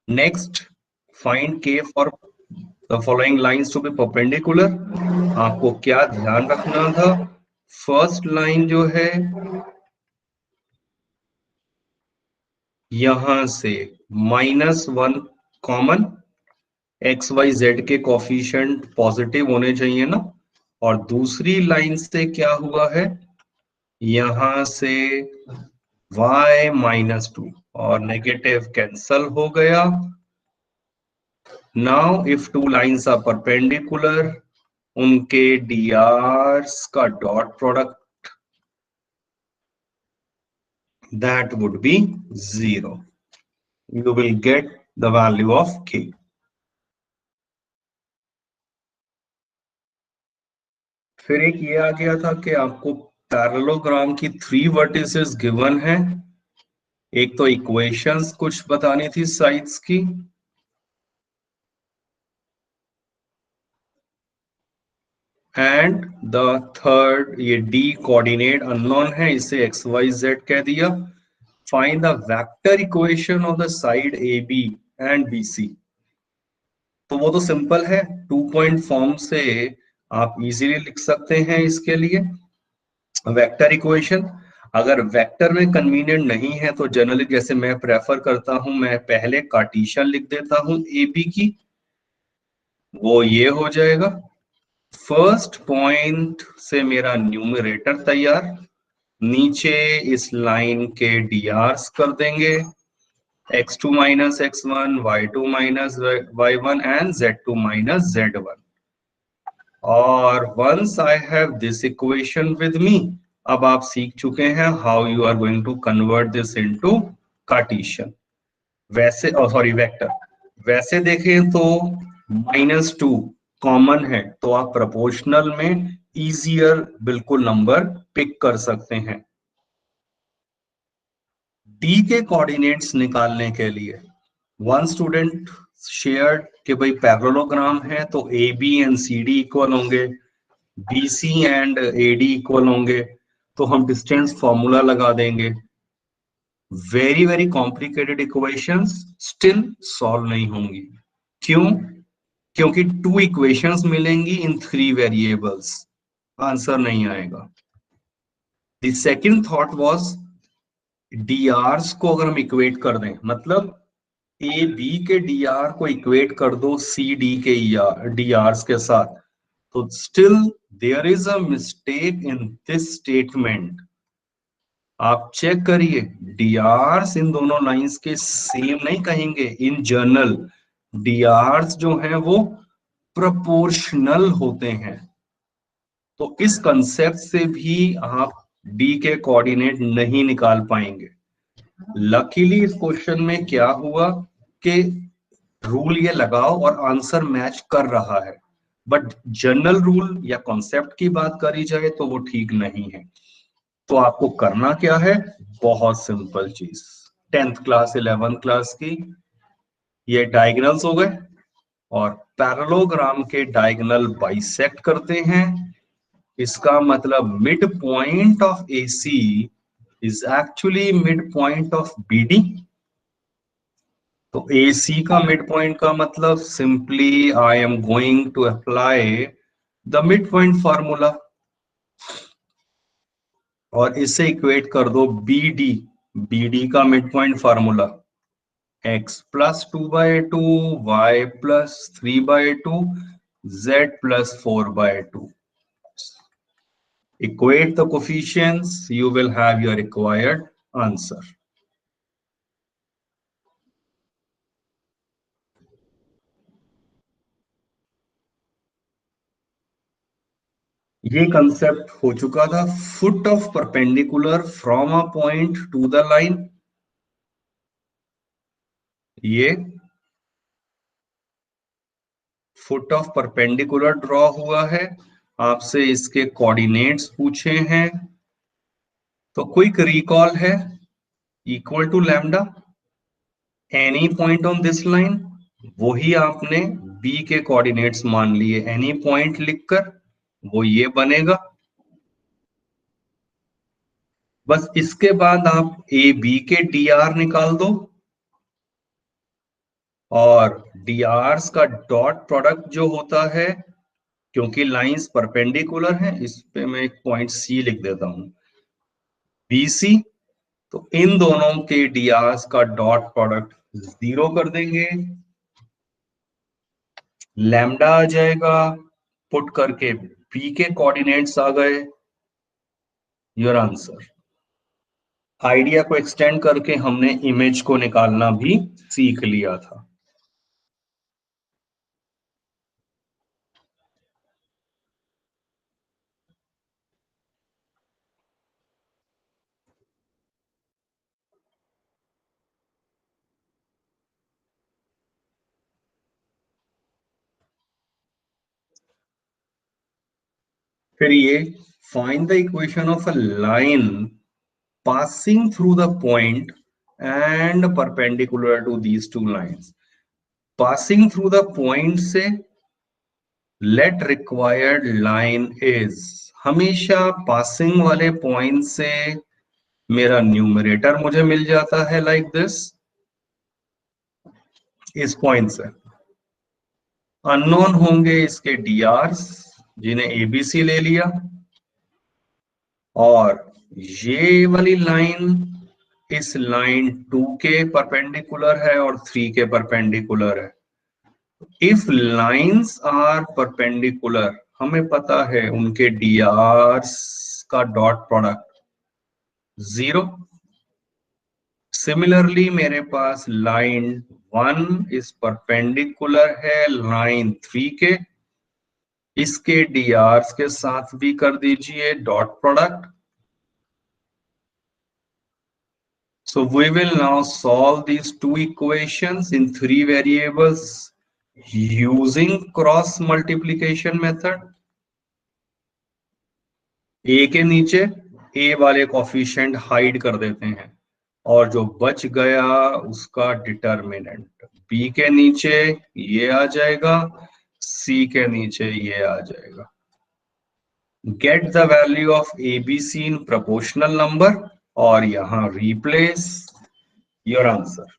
Next find K for the following lines to be perpendicular. आपको क्या ध्यान रखना था, फर्स्ट लाइन जो है यहां से -1 कॉमन, एक्स वाई जेड के कोफिशिएंट पॉजिटिव होने चाहिए ना, और दूसरी लाइन से क्या हुआ है, यहां से y-2 और नेगेटिव कैंसल हो गया। Now if two lines are perpendicular, उनके डीआरस का dot product that would be 0. You will get the value of k. फिर एक ये आ गया था कि आपको पैरेललोग्राम की 3 वर्टिसेस गिवन है। एक तो इक्वेशंस कुछ बतानी थी साइड्स की, एंड द थर्ड ये डी कोऑर्डिनेट अननोन है, इसे एक्स वाई जेड कह दिया। Find the vector equation of the side A B and B C. तो वो तो सिंपल है, 2 पॉइंट फॉर्म से आप इजीली लिख सकते हैं इसके लिए वेक्टर इक्वेशन। अगर वेक्टर में कन्वीनियंट नहीं है तो जनरली जैसे मैं प्रेफर करता हूं, मैं पहले कार्टेशियन लिख देता हूं ए बी की, वो ये हो जाएगा। फर्स्ट पॉइंट से मेरा न्यूमरेटर तैयार, नीचे इस लाइन के डीआरस कर देंगे, x2 minus x1, y2 minus y1 and z2 minus z1। और once I have this equation with me, अब आप सीख चुके हैं how you are going to convert this into Cartesian. वैसे सॉरी वेक्टर, वैसे देखें तो -2 कॉमन है, तो आप प्रोपोर्शनल में इजियर बिल्कुल नंबर पिक कर सकते हैं। डी के कोऑर्डिनेट्स निकालने के लिए वन स्टूडेंट शेयर्ड कि भाई पैरेललोग्राम है तो A B and C D equal होंगे, B C and A D equal होंगे, तो हम डिस्टेंस फॉर्मूला लगा देंगे। Very very complicated equations still solve नहीं होंगी। क्यों? क्योंकि 2 इक्वेशंस मिलेंगी इन 3 वेरिएबल्स, आंसर नहीं आएगा। The second thought was DRs को अगर हम इक्वेट कर दें, मतलब ए बी के डीआर को इक्वेट कर दो सी डी के डीआरस के साथ, तो still there is a mistake in this statement. आप चेक करिए, डीआरस इन दोनों लाइंस के सेम नहीं कहेंगे। इन जनरल डीआरस जो है वो प्रोपोर्शनल होते हैं, तो इस कंसेप्ट से भी आप डी के कोऑर्डिनेट नहीं निकाल पाएंगे। लकीली इस क्वेश्चन में क्या हुआ कि रूल ये लगाओ और आंसर मैच कर रहा है, बट जनरल रूल या कॉन्सेप्ट की बात करी जाए तो वो ठीक नहीं है। तो आपको करना क्या है, बहुत सिंपल चीज, 10th क्लास 11th क्लास की ये डायगोनल्स हो गए, और पैरेललोग्राम के डायगोनल बाइसेक्ट करते हैं। इसका मतलब mid point of AC is actually mid point of BD। तो AC का मिड पॉइंट का मतलब simply I am going to apply the mid point formula, और इसे इक्वेट कर दो BD का mid point formula x plus 2/2, y plus 3/2, z plus 4/2. Equate the coefficients, you will have your required answer. ये concept हो चुका था, foot of perpendicular from a point to the line. ये फुट ऑफ परपेंडिकुलर ड्रॉ हुआ है, आपसे इसके coordinates पूछे हैं, तो क्विक रिकॉल है equal to lambda any point on this line, वही आपने बी के कोऑर्डिनेट्स मान लिए, एनी पॉइंट लिखकर वो ये बनेगा। बस इसके बाद आप ए बी के डी आर निकाल दो, और drs का डॉट प्रोडक्ट जो होता है, क्योंकि लाइंस परपेंडिकुलर हैं, इस पे मैं एक पॉइंट सी लिख देता हूं, BC, तो इन दोनों के drs का डॉट प्रोडक्ट 0 कर देंगे, लैम्डा आ जाएगा, पुट करके P के कोऑर्डिनेट्स आ गए, योर आंसर। आइडिया को एक्सटेंड करके हमने इमेज को निकालना भी सीख लिया था। फिर ये find the equation of a line passing through the point and perpendicular to these two lines. Passing through the point से let required line is, हमेशा passing वाले point से मेरा न्यूमरेटर मुझे मिल जाता है like this, इस point से अननोन होंगे इसके drs जिन्हें abc ले लिया, और ये वाली लाइन इस लाइन 2 के परपेंडिकुलर है और 3 के परपेंडिकुलर है। इफ लाइंस आर परपेंडिकुलर, हमें पता है उनके drs का डॉट प्रोडक्ट 0। सिमिलरली मेरे पास लाइन 1 इस परपेंडिकुलर है लाइन 3 के, इसके drs के साथ भी कर दीजिए dot product. So we will now solve these two equations in 3 variables using cross multiplication method। a के नीचे a वाले कोफिशिएंट हाइड कर देते हैं और जो बच गया उसका डिटर्मिनेंट b के नीचे ये आ जाएगा, c के नीचे ये आ जाएगा। Get the value of abc in proportional number और यहां replace, your answer.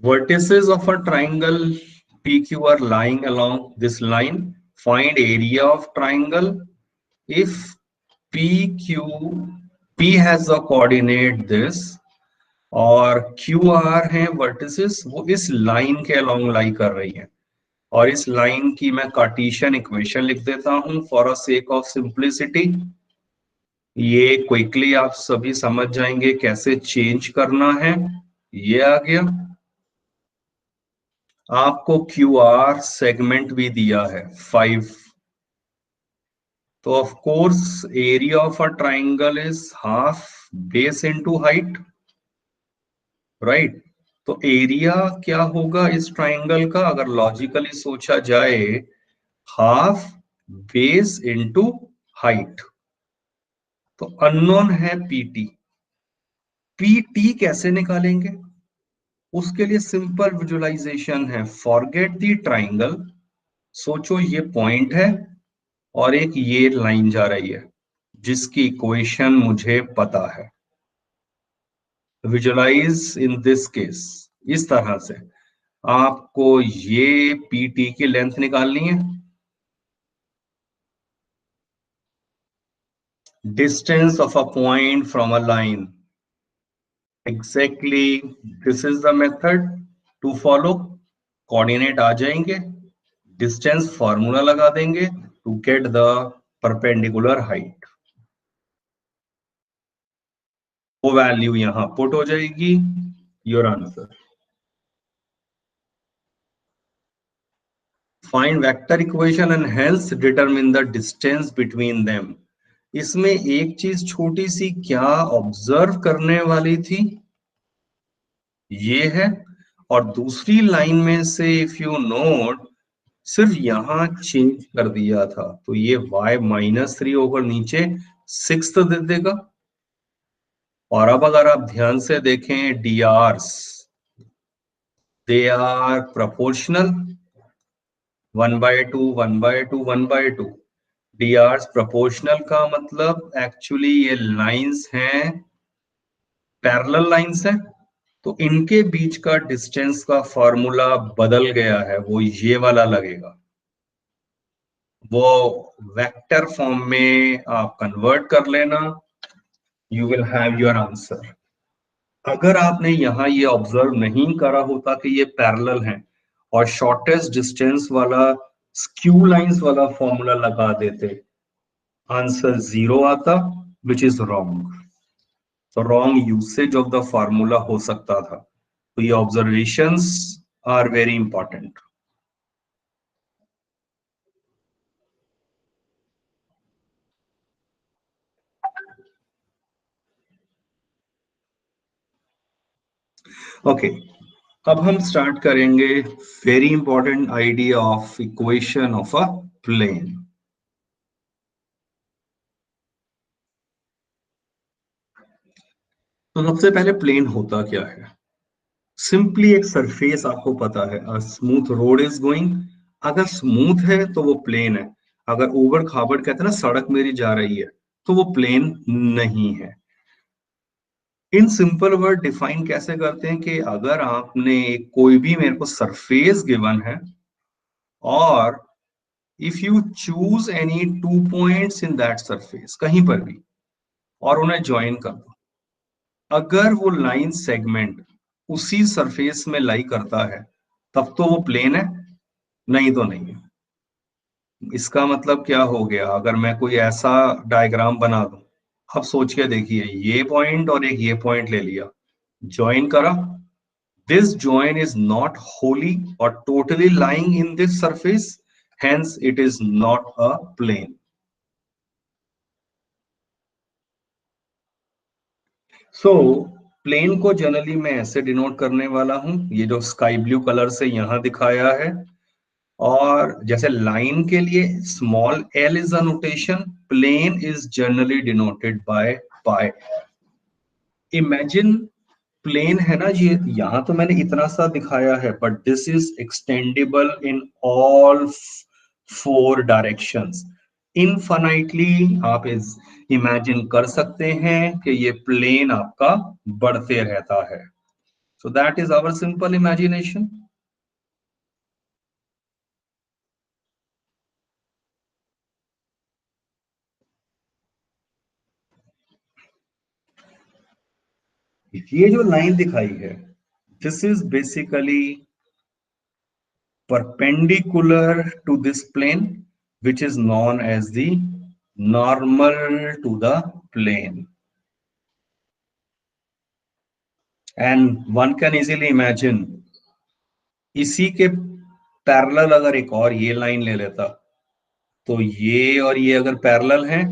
Vertices of a triangle PQ are lying along this line. Find area of triangle if P has a coordinate this और QR है vertices, वो इस line के along लाई कर रही है, और इस लाइन की मैं कार्टेशियन इक्वेशन लिख देता हूं for a sake of simplicity. ये क्विकली आप सभी समझ जाएंगे कैसे चेंज करना है। ये आ गया, आपको QR सेगमेंट भी दिया है 5, तो of course area of a triangle is half base into height, right. तो एरिया क्या होगा इस ट्राइंगल का, अगर लॉजिकली सोचा जाए, हाफ बेस इनटू हाइट। तो अननोन है पीटी कैसे निकालेंगे, उसके लिए सिंपल विजुअलाइजेशन है, फॉरगेट दी ट्राइंगल। सोचो ये पॉइंट है और एक ये लाइन जा रही है जिसकी इक्वेशन मुझे पता है। विजुअलाइज इन दिस केस इस तरह से, आपको ये पीटी की लेंथ निकालनी है, distance of a point from a line. Exactly this is the method to follow. Coordinate आ जाएंगे, डिस्टेंस फॉर्मूला लगा देंगे to get the perpendicular height, वो वैल्यू यहां पुट हो जाएगी, your answer. Find vector equation and hence determine the distance between them. इसमें एक चीज छोटी सी क्या ऑब्जर्व करने वाली थी, ये है, और दूसरी लाइन में से इफ यू नोट सिर्फ यहां चेंज कर दिया था, तो ये y-3 होकर नीचे 6 दे देगा। और अब अगर आप ध्यान से देखें drs, they are proportional, 1/2 1/2 1/2। D R proportional का मतलब एक्चुअली ये लाइंस हैं, पैरेलल लाइंस हैं, तो इनके बीच का डिस्टेंस का फॉर्मूला बदल गया है, वो ये वाला लगेगा। वो वेक्टर फॉर्म में आप कन्वर्ट कर लेना, you will have your answer. अगर आपने यहां ये ऑब्जर्व नहीं करा होता कि ये पैरेलल हैं और शॉर्टेस्ट डिस्टेंस वाला स्क्यू लाइंस वाला फॉर्मूला लगा देते, आंसर 0 आता, विच इज रॉन्ग। तो wrong usage of the formula हो सकता था। तो ये observations are very important. Okay, अब हम स्टार्ट करेंगे very important idea of equation of a plane. तो सबसे पहले प्लेन होता क्या है? सिंपली एक सरफेस आपको पता है, a smooth road is going. अगर स्मूथ है तो वो प्लेन है। अगर उबड़ खाबड़ कहते हैं ना, सड़क मेरी जा रही है, तो वो प्लेन नहीं है। इन सिंपल वर्ड डिफाइन कैसे करते हैं कि अगर आपने कोई भी मेरे को सरफेस गिवन है और if you choose any 2 points in that surface, कहीं पर भी, और उन्हें ज्वाइन कर दो, अगर वो लाइन सेगमेंट उसी सरफेस में लाई करता है, तब तो वो प्लेन है, नहीं तो नहीं है। इसका मतलब क्या हो गया? अगर मैं कोई ऐसा डायग्राम बना दूं, अब सोच के देखिए, ये पॉइंट और एक ये पॉइंट ले लिया, ज्वाइन करा, this joint is not wholly or totally lying in this surface, hence it is not a plane. So plane को जनरली मैं ऐसे डिनोट करने वाला हूं, ये जो स्काई ब्लू कलर से यहां दिखाया है। और जैसे लाइन के लिए small L is a notation, plane is generally denoted by pi. Imagine plane है ना, ये यहां तो मैंने इतना सा दिखाया है, but this is extendable in all 4 directions. Infinitely आप इस इमेजिन कर सकते हैं कि ये प्लेन आपका बढ़ते रहता है। So that is our simple imagination. ये जो लाइन दिखाई है, this is basically perpendicular to this plane, which is known as the normal to the plane. And one can easily imagine, इसी के पैरेलल अगर एक और ये लाइन ले लेता, तो ये और ये अगर पैरेलल हैं,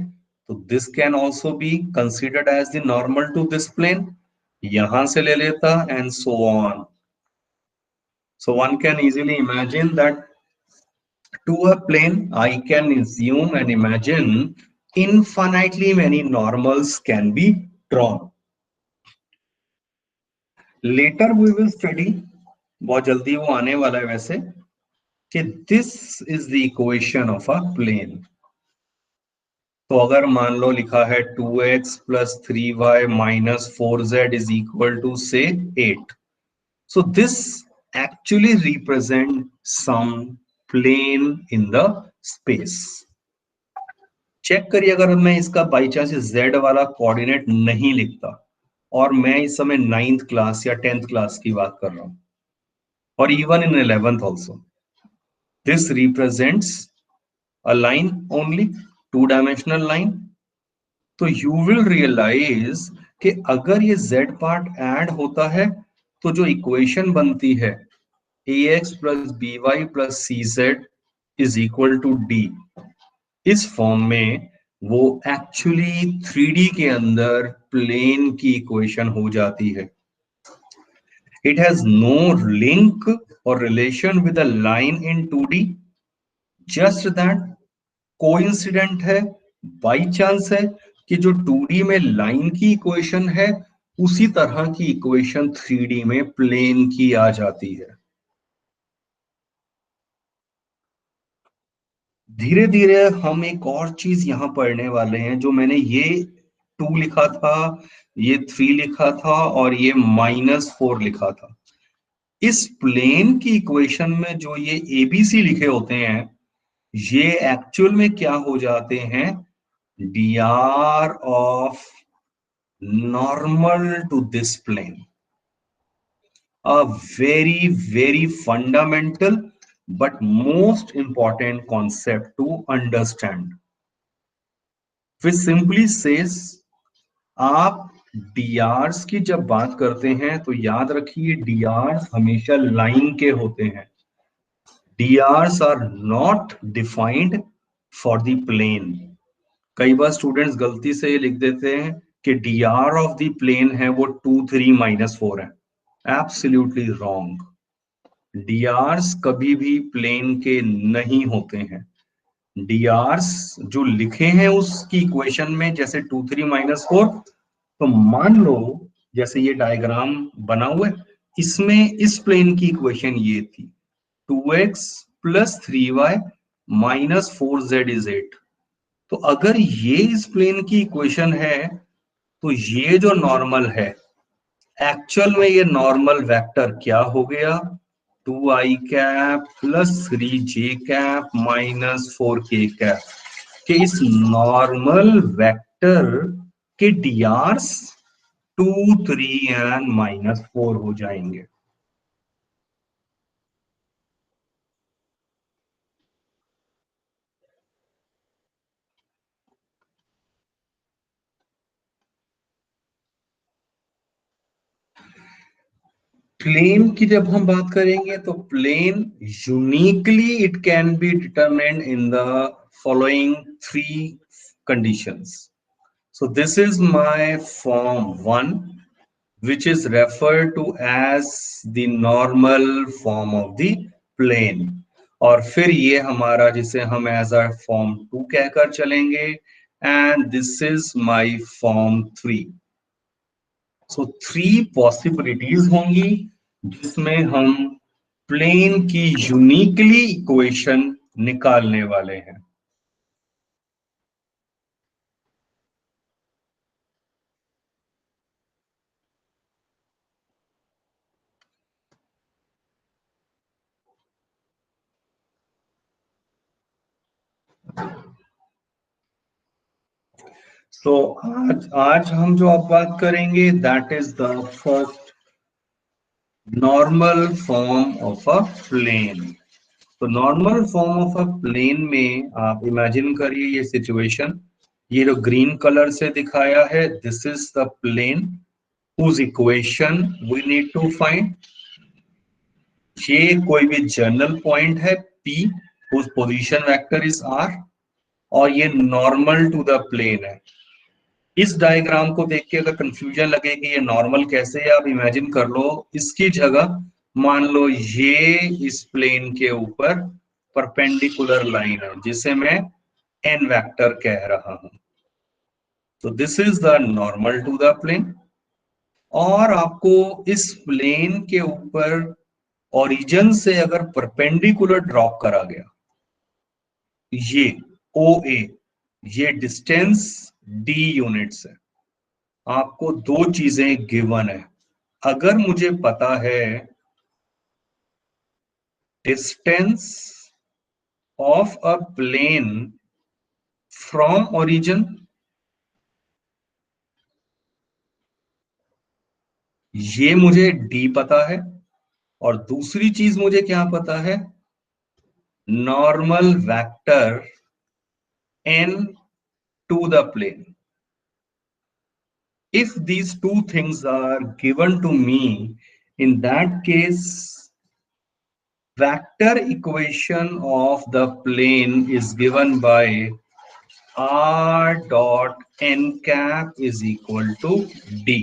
तो this can also be considered as the normal to this plane, यहां से ले लेता, and so on. So one can easily imagine that to a plane, I can assume and imagine infinitely many normals can be drawn. Later we will study, बहुत जल्दी वो आने वाला है वैसे, कि this is the equation of a plane. तो अगर मान लो लिखा है 2x plus 3y minus 4z is equal to say 8. So this actually represent some plane in the space. Check करिए, अगर मैं इसका बाई चांस z वाला कोऑर्डिनेट नहीं लिखता, और मैं इस समय 9th क्लास या 10th क्लास की बात कर रहा हूं, और even in 11th also, this represents a line only, 2 dimensional line. तो यू विल रियलाइज कि अगर ये z पार्ट ऐड होता है, तो जो इक्वेशन बनती है ax plus B Y plus C Z is equal to D, इस फॉर्म में वो एक्चुअली 3D के अंदर प्लेन की इक्वेशन हो जाती है। इट हैज नो लिंक और relation with a line in 2D, just that coincident है, बाई चांस है कि जो 2D में लाइन की इक्वेशन है, उसी तरह की इक्वेशन 3D में प्लेन की आ जाती है। धीरे धीरे हम एक और चीज यहां पढ़ने वाले हैं, जो मैंने ये 2 लिखा था, ये 3 लिखा था और ये -4 लिखा था। इस प्लेन की इक्वेशन में जो ये एबीसी लिखे होते हैं, ये एक्चुअल में क्या हो जाते हैं, dr of normal to this plane. A very very fundamental but most important concept to understand, which simply says, आप drs की जब बात करते हैं तो याद रखिए drs हमेशा लाइन के होते हैं। drs are not defined for the plane। कई बार स्टूडेंट्स गलती से ये लिख देते हैं कि dr ऑफ द प्लेन है वो 2 3 -4 है। Absolutely wrong. drs कभी भी प्लेन के नहीं होते हैं। drs जो लिखे हैं उसकी इक्वेशन में, जैसे 2 3 -4, तो मान लो जैसे ये डायग्राम बना हुआ है, इसमें इस प्लेन की इक्वेशन ये थी, 2x + 3y - 4z = 8। तो अगर ये इस प्लेन की इक्वेशन है, तो ये जो नॉर्मल है, एक्चुअल में ये नॉर्मल वेक्टर क्या हो गया, 2i cap + 3j cap - 4k cap, कि इस नॉर्मल वेक्टर के डीआरस 2 3 एंड -4 हो जाएंगे। प्लेन की जब हम बात करेंगे तो plane uniquely it can be determined in the following 3 conditions. So this is my form 1, which is referred to as the normal form of the plane। और फिर ये हमारा जिसे हम एज अ फॉर्म 2 कहकर चलेंगे, and this is my form 3। So 3 possibilities होंगी जिसमें हम प्लेन की यूनिकली इक्वेशन निकालने वाले हैं। तो आज हम जो अब बात करेंगे, that is the first normal form of a plane. तो normal form of a plane में आप इमेजिन करिए ये सिचुएशन, ये जो ग्रीन कलर से दिखाया है, this is the plane whose equation we need to find. ये कोई भी जनरल पॉइंट है P, whose position vector is R, और ये नॉर्मल टू द प्लेन है। इस डायग्राम को देख के अगर कंफ्यूजन लगे कि ये नॉर्मल कैसे है, आप इमेजिन कर लो इसकी जगह मान लो ये इस प्लेन के ऊपर परपेंडिकुलर लाइन है, जिसे मैं एन वेक्टर कह रहा हूं। तो this is the normal to the plane. और आपको इस प्लेन के ऊपर ओरिजिन से अगर परपेंडिकुलर ड्रॉप करा गया, ये OA, ये डिस्टेंस D यूनिट्स है। आपको 2 चीजें गिवन है। अगर मुझे पता है distance of a plane from origin, ये मुझे D पता है, और दूसरी चीज मुझे क्या पता है, normal vector N to the plane। If these 2 things are given to me, in that case vector equation of the plane is given by R dot n cap is equal to D।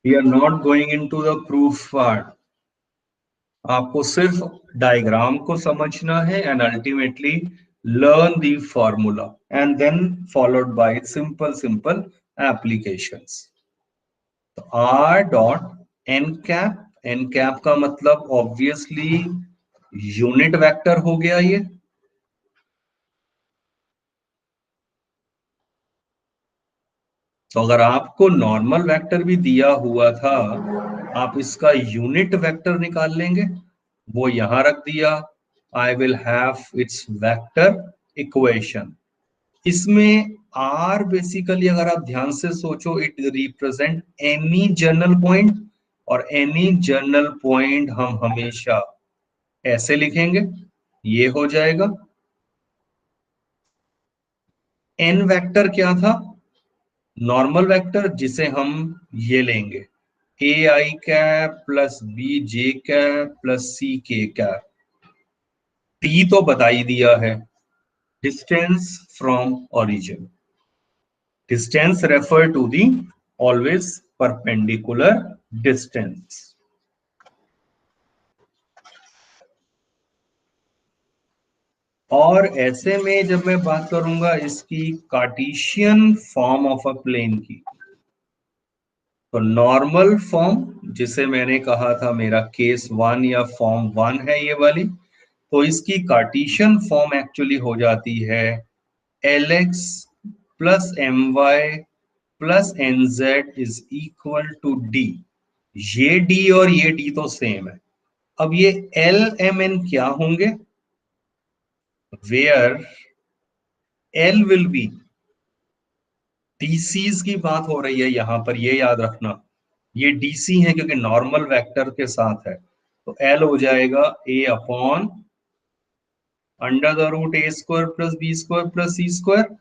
We are not going into the proof part। आपको सिर्फ diagram को समझना है and ultimately learn the formula and then followed by simple applications. तो R dot n cap, n cap का मतलब obviously unit vector हो गया ये। तो अगर आपको नॉर्मल वेक्टर भी दिया हुआ था, आप इसका यूनिट वेक्टर निकाल लेंगे। वो यहां रख दिया। I will have it's vector equation. इसमें आर बेसिकली अगर आप ध्यान से सोचो, it represent any general point, और एनी जर्नल पॉइंट हम हमेशा ऐसे लिखेंगे, ये हो जाएगा। एन वेक्टर क्या था? नॉर्मल वेक्टर, जिसे हम ये लेंगे, a i cap plus b j cap plus c k cap. टी तो बता ही दिया है, distance from origin. Distance refer to the always perpendicular distance. और ऐसे में जब मैं बात करूंगा इसकी cartesian form of a plane की, तो नॉर्मल फॉर्म, जिसे मैंने कहा था मेरा केस वन या फॉर्म वन है ये वाली, तो इसकी कार्टेशियन फॉर्म एक्चुअली हो जाती है L X plus M Y plus N Z is equal to D. ये डी और ये डी तो सेम है। अब ये एल एम एन क्या होंगे? Where L will be, DCs की बात हो रही है यहां पर, ये याद रखना। ये डीसी है क्योंकि नॉर्मल वेक्टर के साथ है, तो एल हो जाएगा a upon under the root a square plus b square plus c square.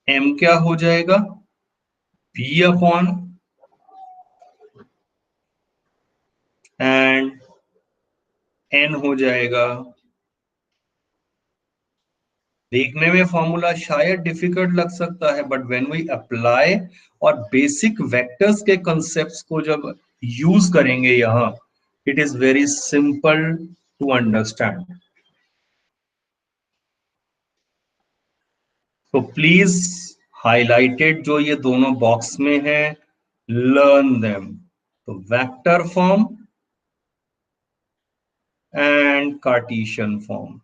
M क्या हो जाएगा? बी अपॉन, एंड एन हो जाएगा, देखने में फॉर्मूला शायद डिफिकल्ट लग सकता है, बट व्हेन वी अप्लाई और बेसिक वेक्टर्स के कॉन्सेप्ट्स को जब यूज करेंगे यहां, it is very simple to understand. तो प्लीज हाईलाइटेड जो ये दोनों बॉक्स में है, लर्न देम। तो vector form and Cartesian form,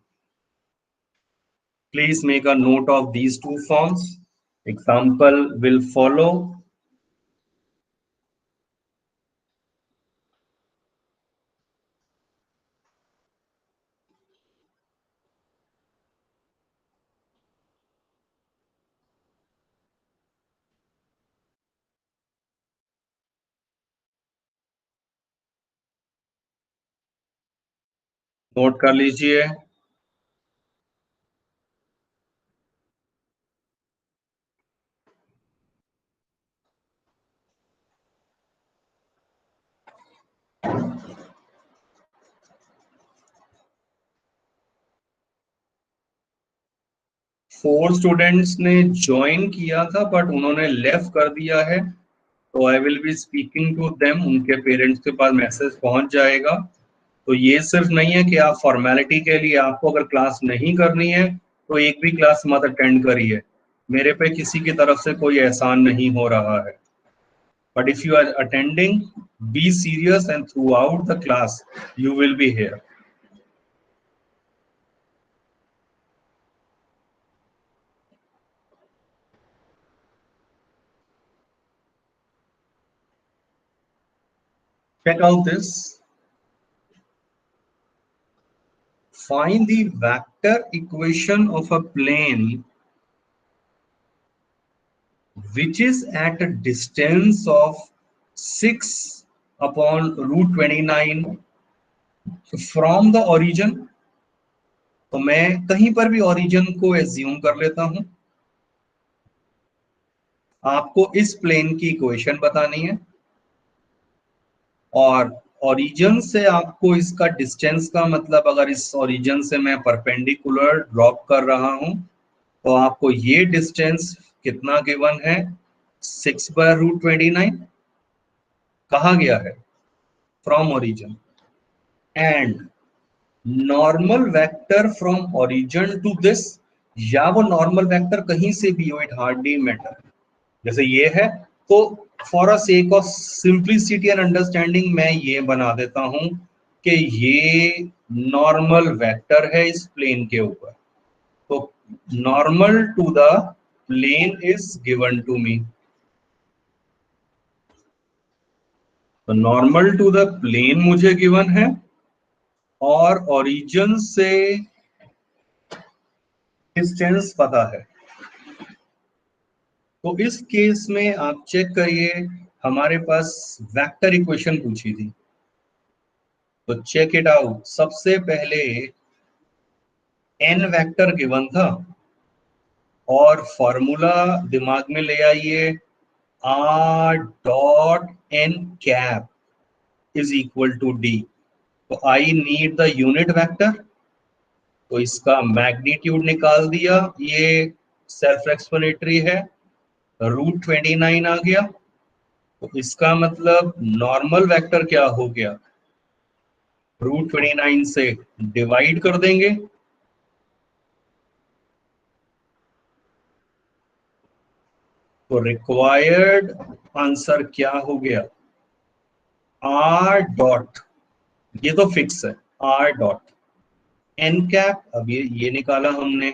please make a note of these two forms. Example will follow. Note कर लीजिए। फोर स्टूडेंट्स ने ज्वाइन किया था बट उन्होंने लेफ्ट कर दिया है, तो I will be speaking to them. उनके पेरेंट्स के पास मैसेज पहुंच जाएगा। तो ये सिर्फ नहीं है कि आप फॉर्मेलिटी के लिए, आपको अगर क्लास नहीं करनी है तो एक भी क्लास मत अटेंड करिए, मेरे पे किसी की तरफ से कोई एहसान नहीं हो रहा है। But if you are attending, be serious and throughout the class you will be here. Check out this. Find the vector equation of a plane which is at a distance of 6 upon root 29 from the origin. तो मैं कहीं पर भी origin को assume कर लेता हूं। आपको इस प्लेन की इक्वेशन बतानी है, और ओरिजिन से आपको इसका डिस्टेंस का मतलब, अगर इस ओरिजिन से मैं परपेंडिकुलर ड्रॉप कर रहा हूं तो आपको ये डिस्टेंस कितना गिवन है? 6/√29 कहा गया है from origin. And normal vector from origin to this, या वो नॉर्मल वेक्टर कहीं से भी हो, इट हार्डली मैटर। जैसे ये है, तो for a sake of simplicity and understanding मैं ये बना देता हूं कि ये नॉर्मल वेक्टर है इस प्लेन के ऊपर, तो normal to the plane is given to me. तो नॉर्मल टू द प्लेन मुझे गिवन है और ओरिजिन से डिस्टेंस पता है। तो इस केस में आप चेक करिए, हमारे पास वेक्टर इक्वेशन पूछी थी, तो चेक इट आउट। सबसे पहले एन वेक्टर गिवन था और फॉर्मूला दिमाग में ले आइए, r dot N cap is equal to d. तो I need the unit vector, तो इसका मैग्नीट्यूड निकाल दिया, ये सेल्फ एक्सप्लेनेटरी है, √29 आ गया। तो इसका मतलब नॉर्मल वेक्टर क्या हो गया, √29 से डिवाइड कर देंगे, तो रिक्वायर्ड आंसर क्या हो गया, आर डॉट, ये तो फिक्स है, आर डॉट एन कैप, अब ये निकाला हमने,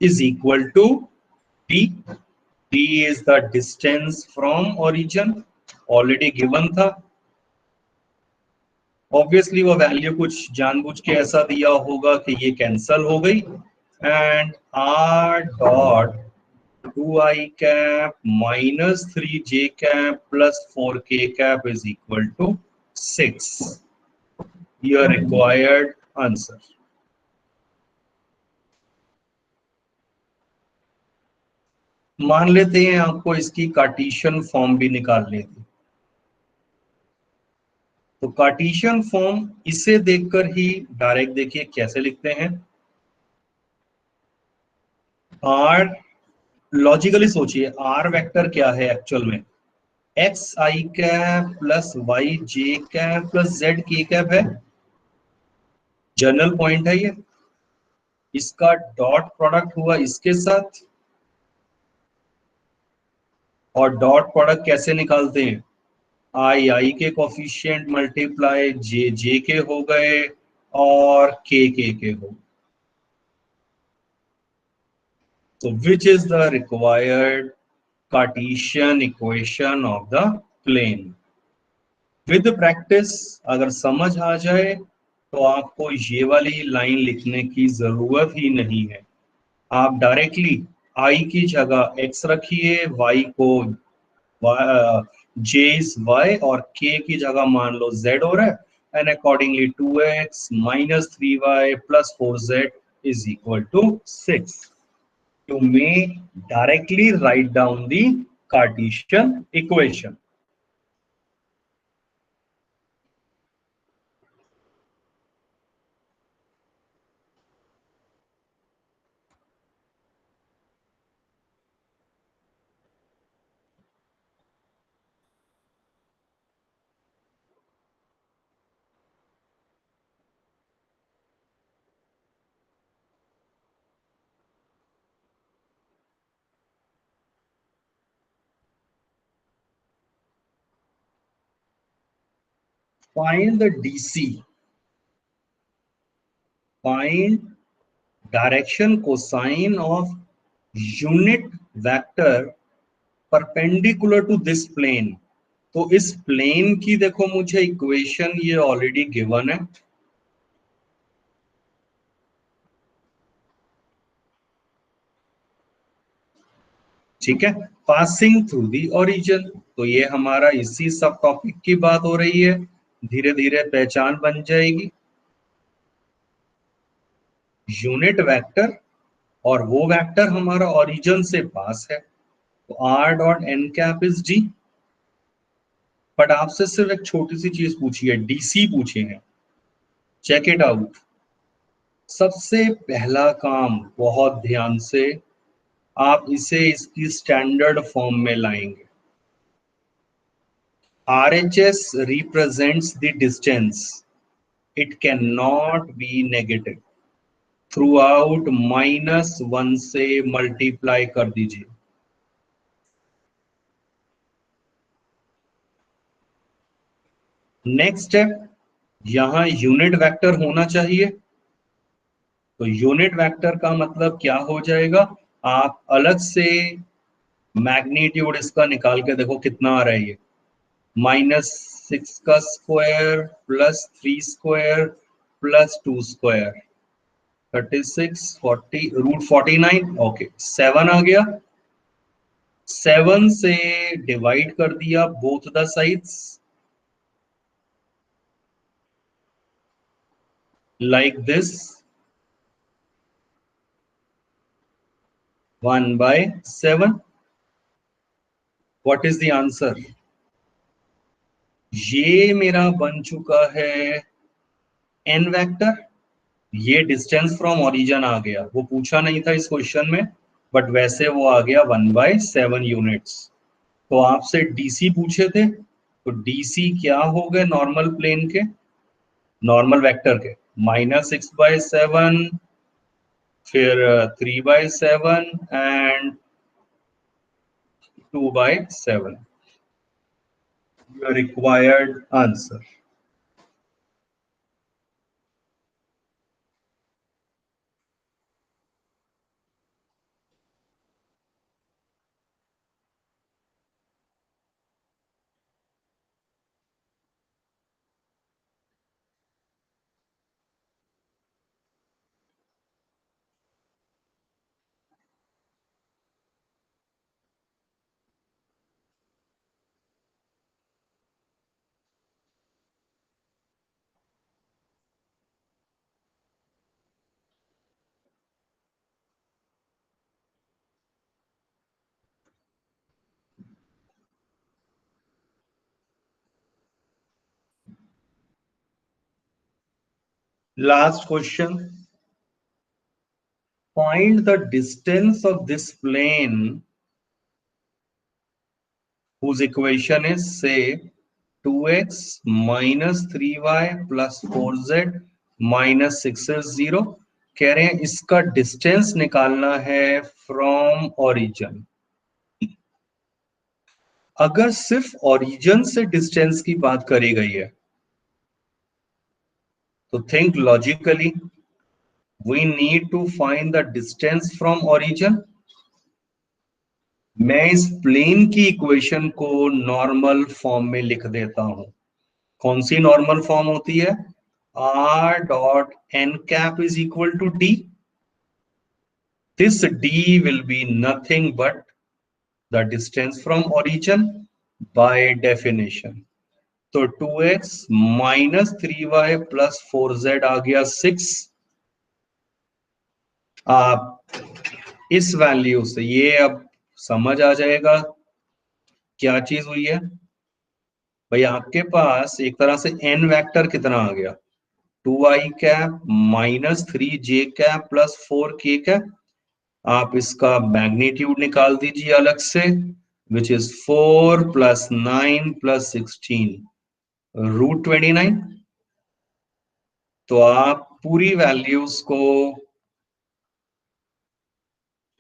is equal to D. D is the distance from origin, already given था। ऑब्वियसली वो वैल्यू कुछ जानबूझ के ऐसा दिया होगा कि ये कैंसल हो गई, and R dot 2i cap minus 3j cap plus 4k cap is equal to 6, your required answer. मान लेते हैं आपको इसकी कार्टेशियन फॉर्म भी निकालनी थी, तो कार्टेशियन फॉर्म इसे देखकर ही डायरेक्ट देखिए कैसे लिखते हैं, आर, लॉजिकली सोचिए आर वेक्टर क्या है एक्चुअल में, एक्स आई कैप प्लस वाई जे कैप प्लस जेड के कैप है, जनरल पॉइंट है ये, इसका डॉट प्रोडक्ट हुआ इसके साथ, और डॉट प्रोडक्ट कैसे निकालते हैं, आई आई के कोफिशिएंट मल्टीप्लाई जे जे के हो गए और के हो। So which is the required Cartesian equation of the plane? With practice अगर समझ आ जाए तो आपको ये वाली लाइन लिखने की जरूरत ही नहीं है, आप डायरेक्टली i की जगह x रखिए, y को j is y और k की जगह मान लो z हो रहा है, and accordingly 2x minus 3y plus 4z is equal to 6. You may directly write down the Cartesian equation. Find the DC. Find direction cosine of unit vector perpendicular to this plane. तो इस plane की देखो मुझे equation ये already given है, ठीक है, passing through the origin. तो ये हमारा इसी सब टॉपिक की बात हो रही है, धीरे धीरे पहचान बन जाएगी। यूनिट वेक्टर और वो वेक्टर हमारा ओरिजिन से पास है, तो R dot N cap is D. But आपसे सिर्फ एक छोटी सी चीज पूछी है, डीसी पूछे हैं, चेक इट आउट। सबसे पहला काम बहुत ध्यान से आप इसे इसकी स्टैंडर्ड फॉर्म में लाएंगे। RHS represents the distance, it cannot be negative, through out -1 से मल्टीप्लाई कर दीजिए। नेक्स्ट स्टेप, यहां यूनिट वेक्टर होना चाहिए। तो यूनिट वेक्टर का मतलब क्या हो जाएगा, आप अलग से मैग्नीट्यूड इसका निकाल के देखो कितना आ रहा है ये, -6 का स्क्वायर +3 स्क्वायर +2 स्क्वायर, 36 40 √49। ओके 7 आ गया, 7 से डिवाइड कर दिया both the sides, like this, 1/7। what is the answer? ये मेरा बन चुका है n वेक्टर। ये डिस्टेंस फ्रॉम ओरिजिन आ गया, वो पूछा नहीं था इस क्वेश्चन में, बट वैसे वो आ गया 1/7 यूनिट्स। तो आपसे डीसी पूछे थे, तो डीसी क्या हो गए नॉर्मल प्लेन के, नॉर्मल वेक्टर के, -6/7, फिर 3/7 and 2/7, your required answer. Last question. Find the distance of this plane whose equation is, say, 2x minus 3y plus 4z minus 6 is 0। कह रहे हैं इसका डिस्टेंस निकालना है फ्रॉम ओरिजिन। अगर सिर्फ ओरिजिन से डिस्टेंस की बात करी गई है तो think logically, we need to find the distance from origin. मैं इस प्लेन की इक्वेशन को नॉर्मल फॉर्म में लिख देता हूं। कौन सी नॉर्मल फॉर्म होती है, r dot n cap is equal to d। This d will be nothing but the distance from origin by definition. तो 2x minus 3y plus 4z आ गया 6। आप इस वैल्यू से ये अब समझ आ जाएगा क्या चीज हुई है। भाई आपके पास एक तरह से n वेक्टर कितना आ गया, 2i cap minus 3j cap plus 4k cap. आप इसका मैग्नीट्यूड निकाल दीजिए अलग से, विच इज 4 + 9 + 16 √29। तो आप पूरी वैल्यूज को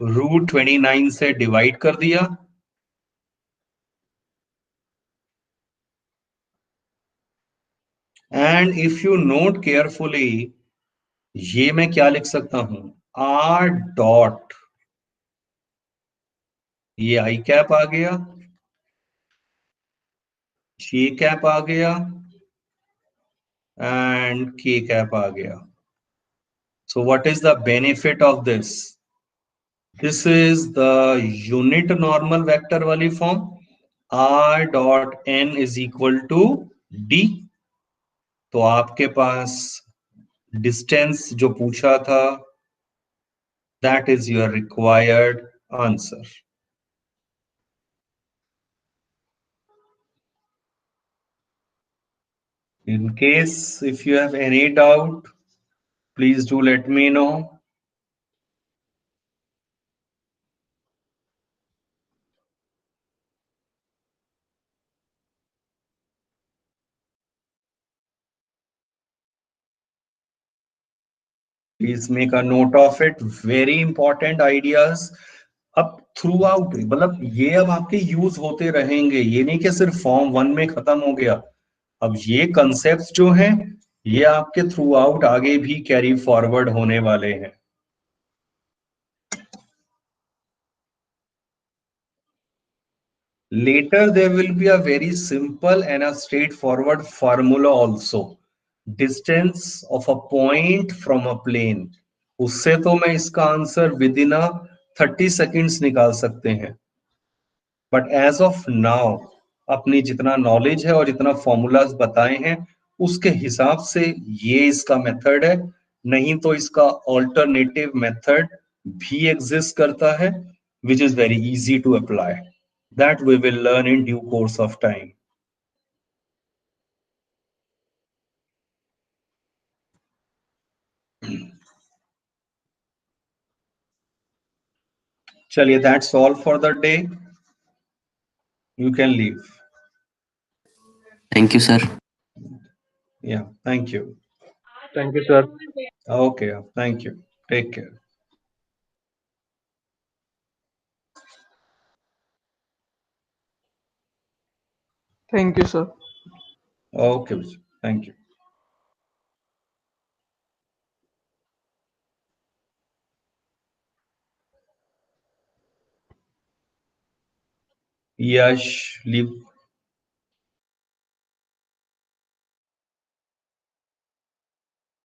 √29 से डिवाइड कर दिया, and if you note carefully, ये मैं क्या लिख सकता हूं, r डॉट, ये आई कैप आ गया, जे कैप आ गया एंड के कैप आ गया। So what is the benefit of this, this is the unit normal vector वाली form, r dot n is equal to d। तो आपके पास डिस्टेंस जो पूछा था, that is your required answer. In case if you have any doubt, please do let me know. Please make a note of it. Very important ideas. अब through out, मतलब ये अब आपके यूज होते रहेंगे, ये नहीं कि सिर्फ फॉर्म 1 में खत्म हो गया। अब ये कंसेप्ट जो हैं ये आपके थ्रू आउट आगे भी कैरी फॉरवर्ड होने वाले हैं. Later, there will be a very simple and a straightforward formula also. Distance of a point from a plane. उससे तो मैं इसका आंसर विद इन 30 सेकेंड्स निकाल सकते हैं. बट एज ऑफ नाउ अपनी जितना नॉलेज है और जितना फॉर्मूलाज बताए हैं उसके हिसाब से ये इसका मेथड है. नहीं तो इसका ऑल्टरनेटिव मेथड भी एग्जिस्ट करता है which is very easy to apply. That we will learn in due course of time. Chaliye, that's all for the day. You can leave. Thank you, sir. Yeah, thank you. Thank you, sir. Okay, thank you. Take care. Thank you, sir. Okay, Vijay. Thank you. Yash, leave.